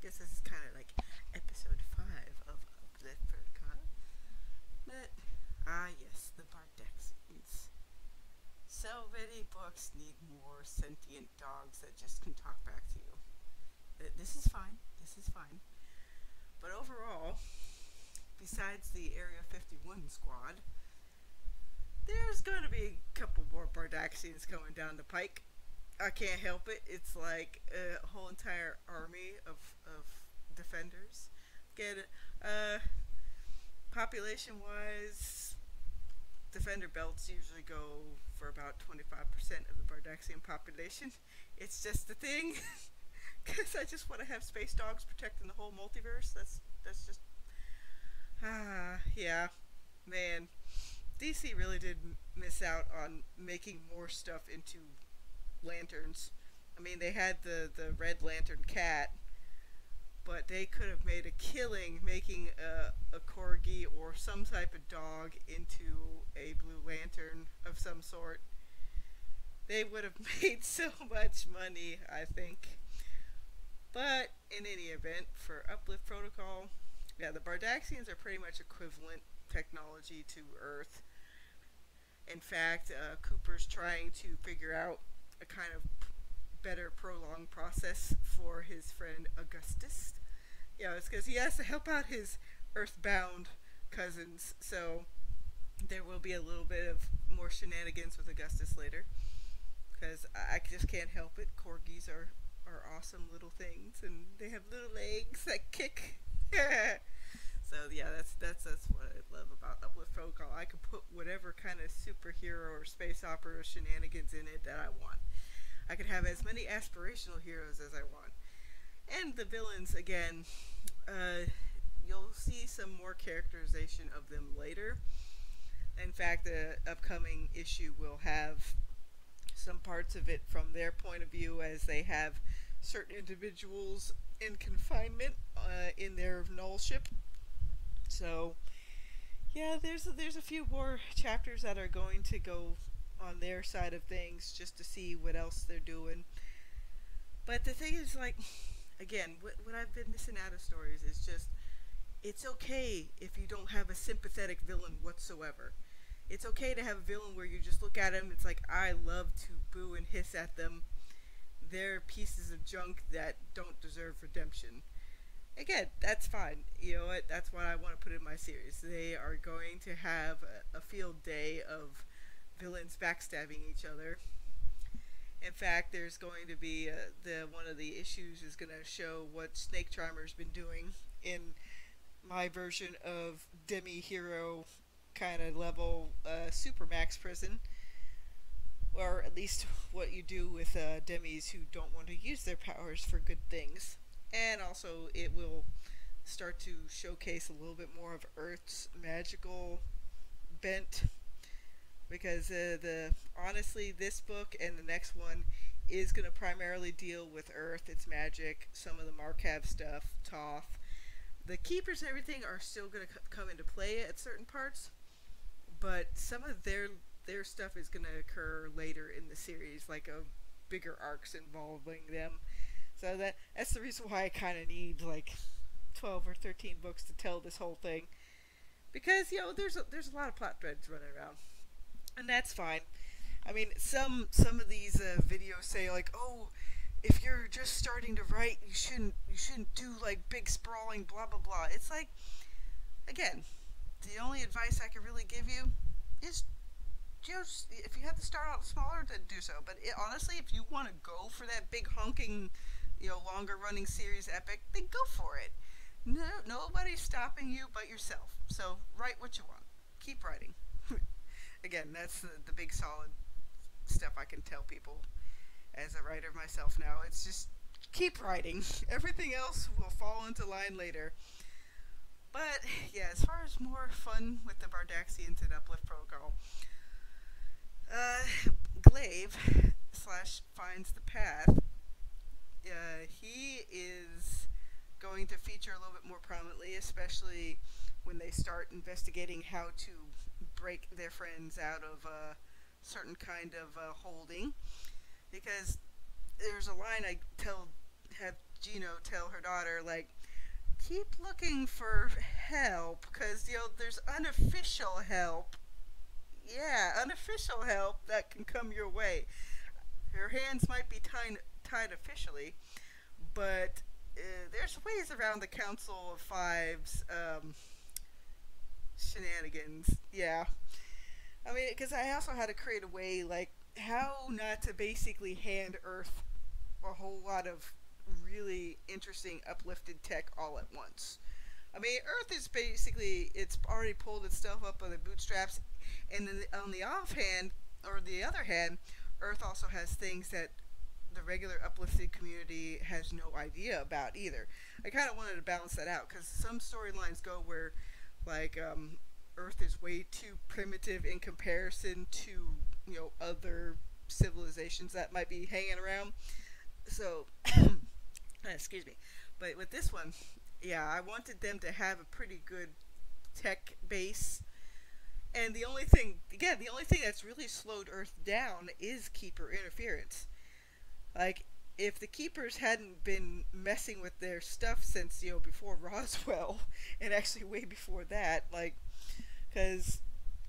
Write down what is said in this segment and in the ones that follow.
guess this is kind of like episode 5 of Uplift Protocol. But, yes, the Bardexians. So many books need more sentient dogs that just can talk back to you. This is fine. This is fine. But overall, besides the Area 51 squad, there's going to be a couple more Bardexians coming down the pike. I can't help it. It's like a whole entire army of defenders. Get it? Population-wise, defender belts usually go for about 25% of the Bardexian population. It's just a thing. Because I just want to have space dogs protecting the whole multiverse. That's just... yeah. Man. DC really did miss out on making more stuff into lanterns. I mean, they had the Red Lantern cat, but they could have made a killing making a corgi or some type of dog into a Blue Lantern of some sort. They would have made so much money, I think. But in any event, for Uplift Protocol, yeah, the Bardexians are pretty much equivalent technology to Earth. In fact, Cooper's trying to figure out a kind of better prolonged process for his friend Augustus. Yeah, it's because he has to help out his earthbound cousins, so there will be a little bit of more shenanigans with Augustus later. Because I just can't help it. Corgis are awesome little things, and they have little legs that kick. So yeah, that's what I love about Uplift Protocol. I could put whatever kind of superhero or space opera shenanigans in it that I want. I could have as many aspirational heroes as I want. And the villains, again, you'll see some more characterization of them later. In fact, the upcoming issue will have some parts of it from their point of view, as they have certain individuals in confinement in their null ship. So, yeah, there's a few more chapters that are going to go on their side of things just to see what else they're doing. But the thing is, like, again, what I've been missing out of stories is just, it's okay if you don't have a sympathetic villain whatsoever. It's okay to have a villain where you just look at him, it's like, I love to boo and hiss at them. They're pieces of junk that don't deserve redemption. Again, that's fine. You know what? That's what I want to put in my series. They are going to have a field day of villains backstabbing each other. In fact, there's going to be one of the issues is going to show what Snake Charmer's been doing in my version of demi-hero kind of level Supermax prison. Or at least what you do with demis who don't want to use their powers for good things. And also it will start to showcase a little bit more of Earth's magical bent. Because honestly, this book and the next one is going to primarily deal with Earth, its magic, some of the Markav stuff, Toth. The Keepers and everything are still going to come into play at certain parts, but some of their stuff is going to occur later in the series, like bigger arcs involving them. So that's the reason why I kind of need like 12 or 13 books to tell this whole thing, because you know there's a lot of plot threads running around. And that's fine. I mean, some of these videos say like, oh, if you're just starting to write, you shouldn't do like big sprawling blah blah blah. It's like, again, the only advice I can really give you is just, if you have to start out smaller, then do so. But honestly, if you want to go for that big honking, you know, longer running series epic, then go for it. No, nobody's stopping you but yourself. So write what you want. Keep writing. Again, that's the big solid stuff I can tell people as a writer myself now. It's just keep writing. Everything else will fall into line later. But yeah, as far as more fun with the Bardexians and Uplift Protocol, Glaive / Finds the Path, he is going to feature a little bit more prominently, especially when they start investigating how to break their friends out of a certain kind of holding. Because there's a line I have Gino tell her daughter, like, keep looking for help, because, there's unofficial help. Yeah, unofficial help that can come your way. Her hands might be tied officially, but there's ways around the Council of Five's shenanigans. Yeah. I mean, because I also had to create a way, like, how not to basically hand Earth a whole lot of really interesting, uplifted tech all at once. I mean, Earth is basically, it's already pulled itself up by the bootstraps, and then on the offhand, or the other hand, Earth also has things that the regular uplifted community has no idea about either. I kind of wanted to balance that out, because some storylines go where, like, Earth is way too primitive in comparison to, other civilizations that might be hanging around. So, excuse me. But with this one, yeah, I wanted them to have a pretty good tech base. And the only thing, again, the only thing that's really slowed Earth down is Keeper interference. Like, if the Keepers hadn't been messing with their stuff since, before Roswell, and actually way before that, like, because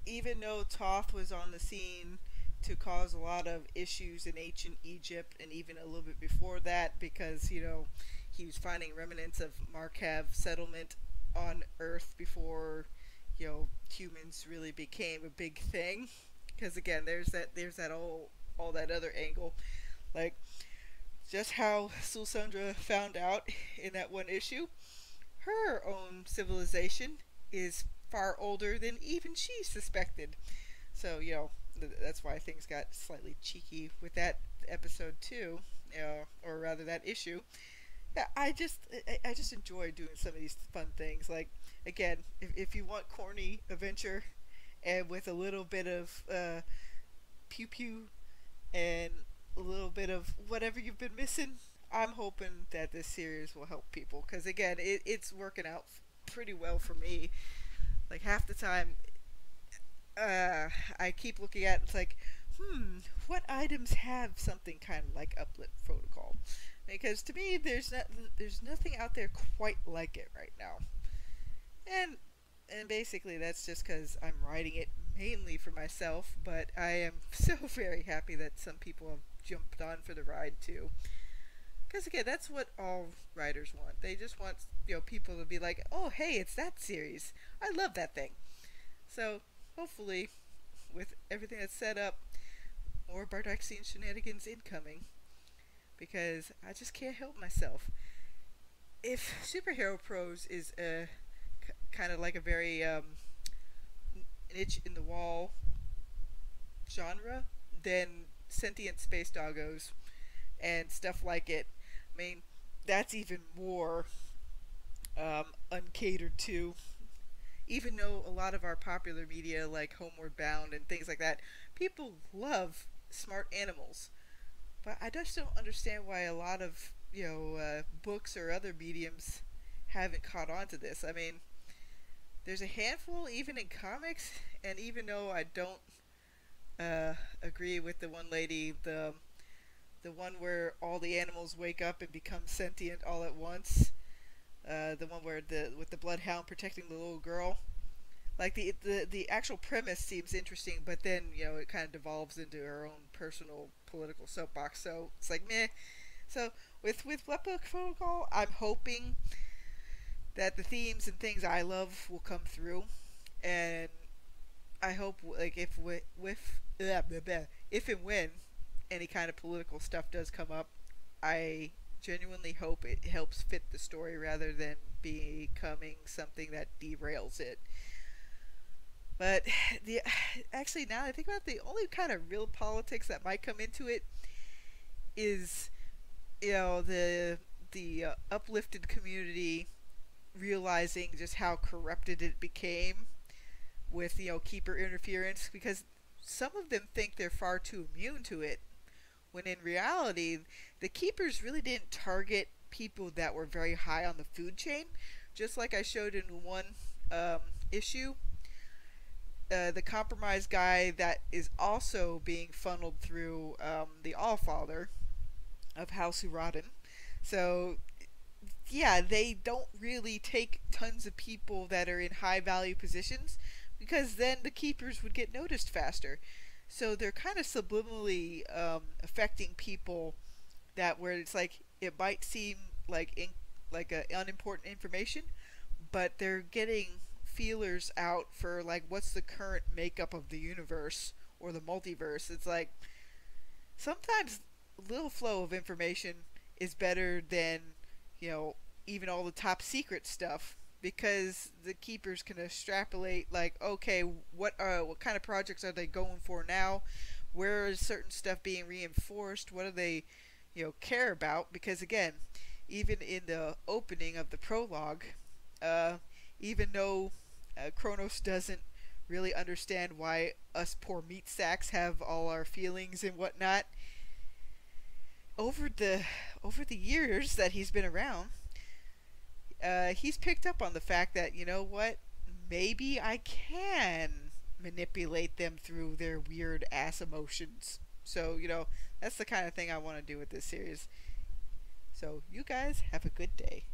even though Thoth was on the scene to cause a lot of issues in ancient Egypt, and even a little bit before that, because, he was finding remnants of Markav settlement on Earth before, humans really became a big thing. Because again, there's that all that other angle, like, just how Sulsundra found out in that one issue, her own civilization is far older than even she suspected. So, that's why things got slightly cheeky with that episode too, or rather that issue. Yeah, I just enjoy doing some of these fun things. Like, again, if you want corny adventure and with a little bit of pew pew and a little bit of whatever you've been missing, I'm hoping that this series will help people, because again, it's working out pretty well for me. Like, half the time, I keep looking at it's like, what items have something kind of like Uplift Protocol? Because to me, there's nothing out there quite like it right now. And basically that's just because I'm writing it mainly for myself, but I am so very happy that some people have jumped on for the ride too. Because again, that's what all writers want. They just want, people to be like, oh hey, it's that series. I love that thing. So hopefully, with everything that's set up, more Bardoxian shenanigans incoming. Because I just can't help myself. If superhero prose is kind of like a very niche in the wall genre, then sentient space doggos and stuff like it, I mean, that's even more uncatered to. Even though a lot of our popular media, like Homeward Bound and things like that, people love smart animals. But I just don't understand why a lot of, books or other mediums haven't caught on to this. I mean, there's a handful even in comics, and even though I don't agree with the one lady, the one where all the animals wake up and become sentient all at once, the one where with the bloodhound protecting the little girl. Like, the actual premise seems interesting, but then, it kind of devolves into her own personal political soapbox. So it's like, meh. So with Uplift Protocol, I'm hoping that the themes and things I love will come through, and I hope, like, if and when any kind of political stuff does come up, I genuinely hope it helps fit the story rather than becoming something that derails it. But actually, now I think about it, the only kind of real politics that might come into it is, the uplifted community realizing just how corrupted it became with, Keeper interference, because some of them think they're far too immune to it, when in reality, the Keepers really didn't target people that were very high on the food chain. Just like I showed in one issue, the compromised guy that is also being funneled through the Allfather of House Uraden. So yeah, they don't really take tons of people that are in high value positions because then the keepers would get noticed faster. So they're kind of subliminally affecting people that where it's like it might seem like like a unimportant information, but they're getting feelers out for like what's the current makeup of the universe or the multiverse. It's like sometimes a little flow of information is better than, you know, even all the top secret stuff because the keepers can extrapolate like, okay, what kind of projects are they going for now? Where is certain stuff being reinforced? What do they, you know, care about? Because again, even in the opening of the prologue, uh, even though Kronos doesn't really understand why us poor meat sacks have all our feelings and whatnot, over the years that he's been around, he's picked up on the fact that, you know what, maybe I can manipulate them through their weird ass emotions. So, you know, that's the kind of thing I want to do with this series. So, you guys have a good day.